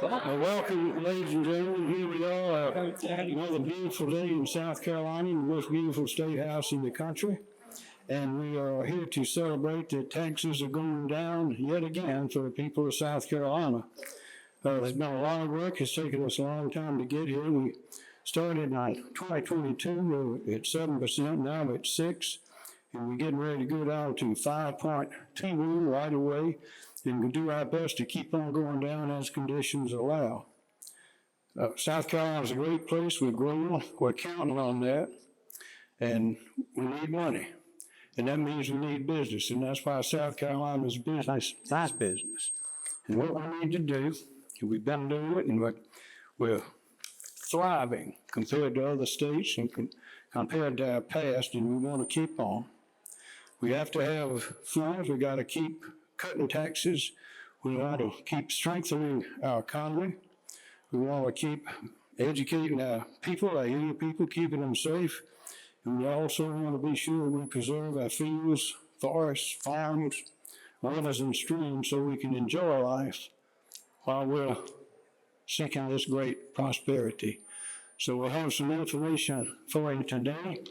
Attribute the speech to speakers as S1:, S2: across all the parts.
S1: Welcome, ladies and gentlemen. Here we are, another beautiful day in South Carolina, the most beautiful state house in the country. And we are here to celebrate that taxes are going down yet again for the people of South Carolina. There's been a lot of work. It's taken us a long time to get here. We started in 2022 at 7%, now we're at 6%. And we're getting ready to go down to 5.21 right away. And we'll do our best to keep on going down as conditions allow. South Carolina is a great place. We're growing. We're counting on that. And we need money. And that means we need business. And that's why South Carolina's business, nice business. And what we need to do, and we've been doing it, and we're thriving compared to other states and compared to our past, and we want to keep on. We have to have funds. We got to keep cutting taxes. We want to keep strengthening our economy. We want to keep educating our people, our young people, keeping them safe. And we also want to be sure we preserve our fields, forests, farms, rivers, and streams so we can enjoy life while we're seeking this great prosperity. So we'll have some information for you today,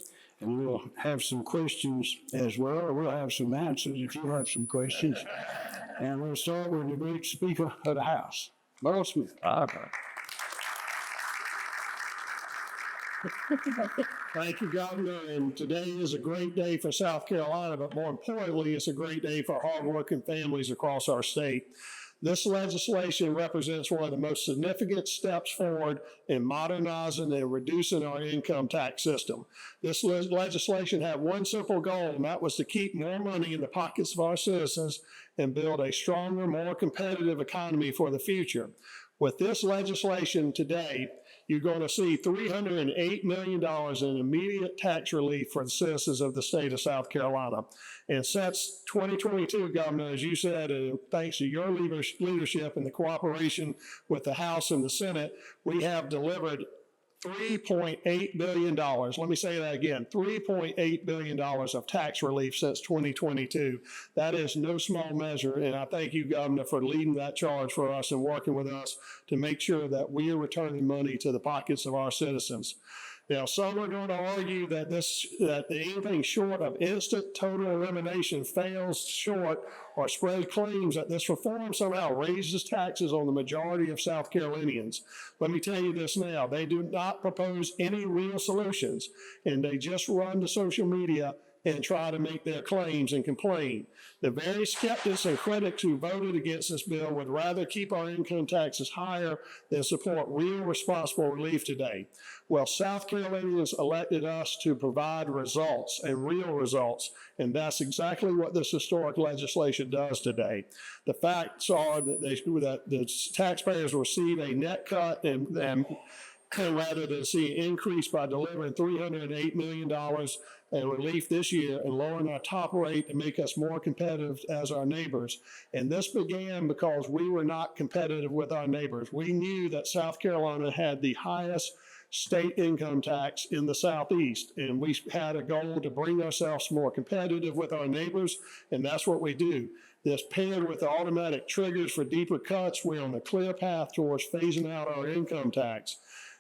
S1: and we'll have some questions as well. We'll have some answers if you have some questions. And we'll start with the great Speaker of the House, Merle Smith.
S2: Thank you, Governor. And today is a great day for South Carolina, but more importantly, it's a great day for hardworking families across our state. This legislation represents one of the most significant steps forward in modernizing and reducing our income tax system. This legislation had one simple goal, and that was to keep more money in the pockets of our citizens and build a stronger, more competitive economy for the future. With this legislation today, you're going to see $308 million in immediate tax relief for the citizens of the state of South Carolina. And since 2022, Governor, as you said, thanks to your leadership and the cooperation with the House and the Senate, we have delivered $3.8 billion. Let me say that again, $3.8 billion of tax relief since 2022. That is no small measure, and I thank you, Governor, for leading that charge for us and working with us to make sure that we are returning money to the pockets of our citizens. Now, some are going to argue that anything short of instant total elimination fails short or spread claims that this reform somehow raises taxes on the majority of South Carolinians. Let me tell you this now. They do not propose any real solutions, and they just run to social media and try to make their claims and complain. The very skeptics and critics who voted against this bill would rather keep our income taxes higher than support real responsible relief today. Well, South Carolinians elected us to provide results and real results, and that's exactly what this historic legislation does today. The facts are that the taxpayers receive a net cut and rather than see an increase by delivering $308 million in relief this year and lowering our top rate to make us more competitive as our neighbors. And this began because we were not competitive with our neighbors. We knew that South Carolina had the highest state income tax in the Southeast, and we had a goal to bring ourselves more competitive with our neighbors, and that's what we do. This paired with the automatic triggers for deeper cuts, we're on a clear path towards phasing out our income tax.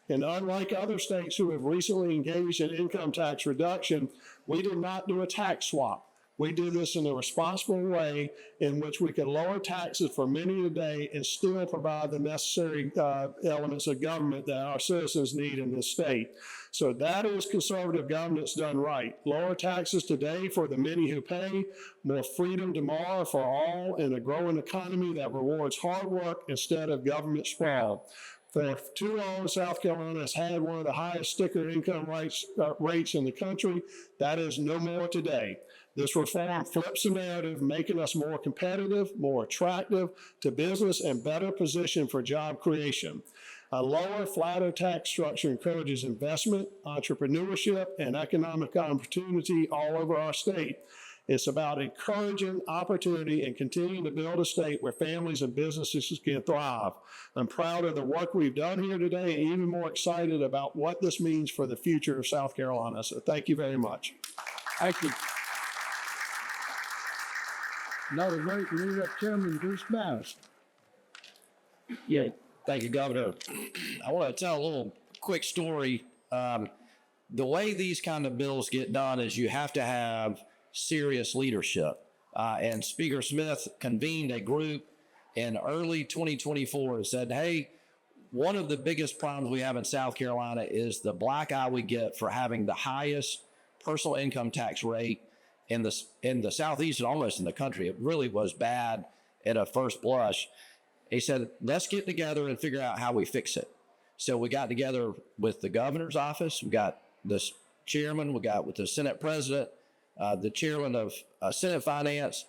S2: And unlike other states who have recently engaged in income tax reduction, we did not do a tax swap. We did this in a responsible way in which we could lower taxes for many today and still provide the necessary elements of government that our citizens need in this state. So that is conservative governance done right. Lower taxes today for the many who pay, more freedom tomorrow for all, and a growing economy that rewards hard work instead of government sprawl. For too long, South Carolina has had one of the highest sticker income rates in the country. That is no more today. This reform flips the narrative, making us more competitive, more attractive to business, and better positioned for job creation. A lower, flatter tax structure encourages investment, entrepreneurship, and economic opportunity all over our state. It's about encouraging opportunity and continuing to build a state where families and businesses can thrive. I'm proud of the work we've done here today and even more excited about what this means for the future of South Carolina. So thank you very much.
S1: Thank you. Another great leader, Chairman Bruce Bannister.
S3: Yeah, Thank you, Governor. I want to tell a little quick story. The way these kind of bills get done is you have to have serious leadership. And Speaker Smith convened a group in early 2024 and said, hey, one of the biggest problems we have in South Carolina is the black eye we get for having the highest personal income tax rate in the Southeast and almost in the country. It really was bad at a first blush. He said, let's get together and figure out how we fix it. So we got together with the governor's office. We got the chairman. We got with the Senate president, the chairman of Senate Finance,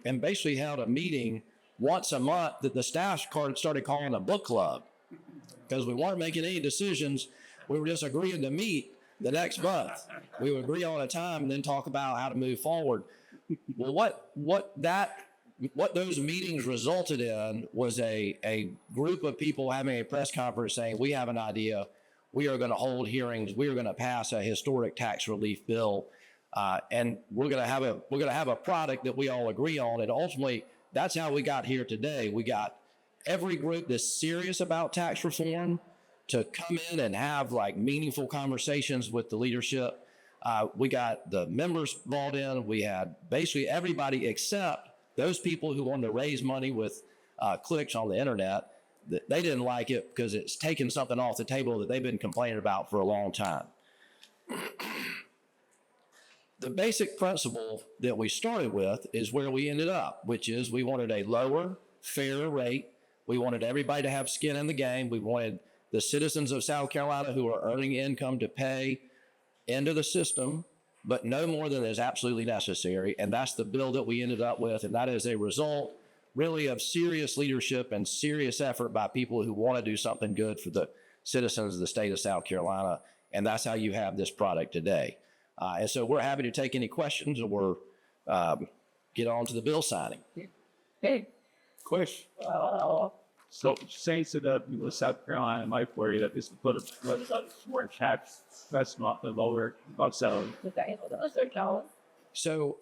S3: and basically held a meeting once a month that the staff started calling a book club because we weren't making any decisions. We were just agreeing to meet the next month. We would agree on a time and then talk about how to move forward. Well, what those meetings resulted in was a group of people having a press conference saying, we have an idea. We are going to hold hearings. We are going to pass a historic tax relief bill. And we're going to have a product that we all agree on. And ultimately, that's how we got here today. We got every group that's serious about tax reform to come in and have like meaningful conversations with the leadership. We got the members brought in. We had basically everybody except those people who wanted to raise money with clicks on the internet. They didn't like it because it's taken something off the table that they've been complaining about for a long time. The basic principle that we started with is where we ended up, which is we wanted a lower, fairer rate. We wanted everybody to have skin in the game. We wanted the citizens of South Carolina who are earning income to pay into the system, but no more than is absolutely necessary. And that's the bill that we ended up with. And that is a result really of serious leadership and serious effort by people who want to do something good for the citizens of the state of South Carolina. And that's how you have this product today. And so we're happy to take any questions or get on to the bill signing.
S4: Hey,
S1: Question.
S4: so saying to the people of South Carolina might worry that this would put a more tax that's not the lower about salary.
S3: So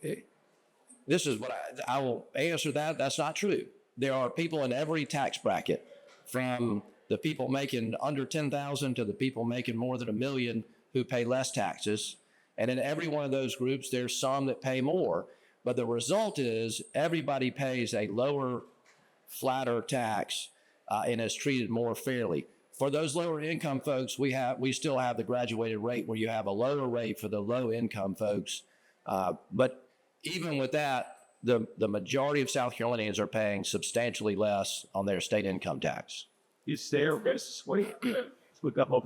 S3: this is what I will answer that. That's not true. There are people in every tax bracket, from the people making under 10,000 to the people making more than $1 million who pay less taxes. And in every one of those groups, there's some that pay more. But the result is everybody pays a lower, flatter tax and is treated more fairly. For those lower income folks, we still have the graduated rate where you have a lower rate for the low income folks. But even with that, the majority of South Carolinians are paying substantially less on their state income tax.
S4: Is there risks with the whole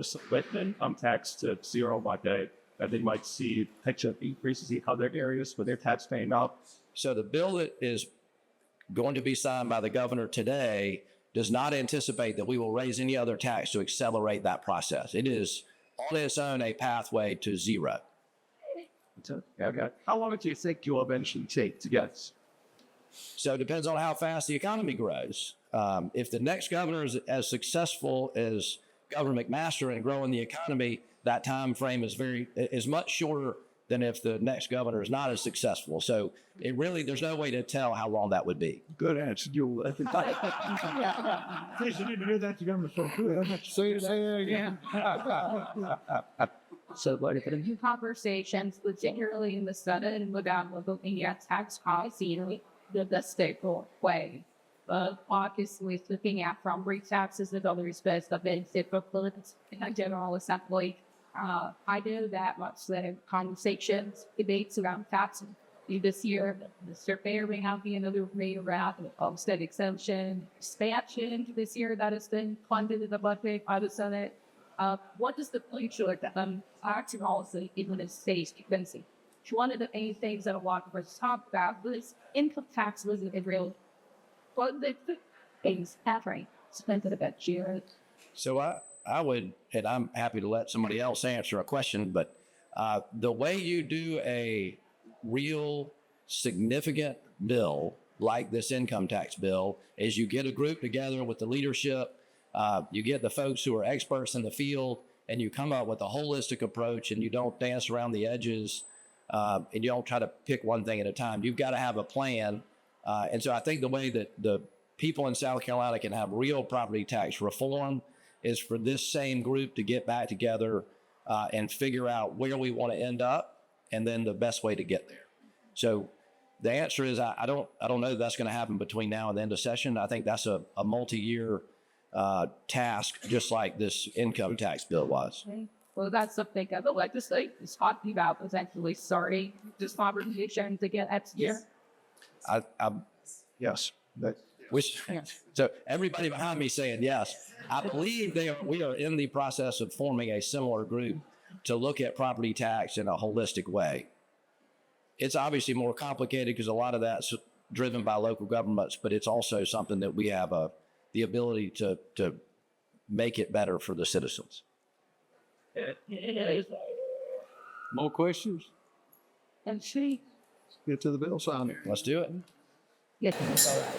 S4: income tax to zero one day that they might see potential increases in other areas where their tax paying up?
S3: So the bill that is going to be signed by the governor today does not anticipate that we will raise any other tax to accelerate that process. It is on its own a pathway to zero.
S4: Okay. How long do you think you'll eventually take to get?
S3: So it depends on how fast the economy grows. If the next governor is as successful as Governor McMaster in growing the economy, that time frame is much shorter than if the next governor is not as successful. So there's no way to tell how long that would be.
S1: Good answer. You didn't hear that. You're going to say it again.
S5: So what if it conversations, particularly in the Senate and without looking at tax policy the staple way. But obviously looking at property taxes and other respects that been difficult in a general assembly. I know that much the conversations, debates around taxes this year, the surveyor may have another rate around homestead exemption expansion this year that has been funded in the budget by the Senate. What is the future of tax policy in the state expensive? One of the main things that a lot of us talk about was income tax wasn't real. But the things happening spent it about year.
S3: So I would, and I'm happy to let somebody else answer a question, but the way you do a real significant bill like this income tax bill is you get a group together with the leadership, you get the folks who are experts in the field, and you come up with a holistic approach, and you don't dance around the edges, and you don't try to pick one thing at a time. You've got to have a plan. And so I think the way that the people in South Carolina can have real property tax reform is for this same group to get back together and figure out where we want to end up and then the best way to get there. So the answer is I don't know that's going to happen between now and the end of session. I think that's a multi-year task, just like this income tax bill was.
S5: Well, that's something that the legislature is talking about potentially starting this conversation to get next year.
S2: Yes.
S3: So everybody behind me saying yes. I believe we are in the process of forming a similar group to look at property tax in a holistic way. It's obviously more complicated because a lot of that's driven by local governments, but it's also something that we have the ability to make it better for the citizens.
S1: More questions?
S5: And she,
S2: Get to the bill signing.
S3: Let's do it.
S5: yes.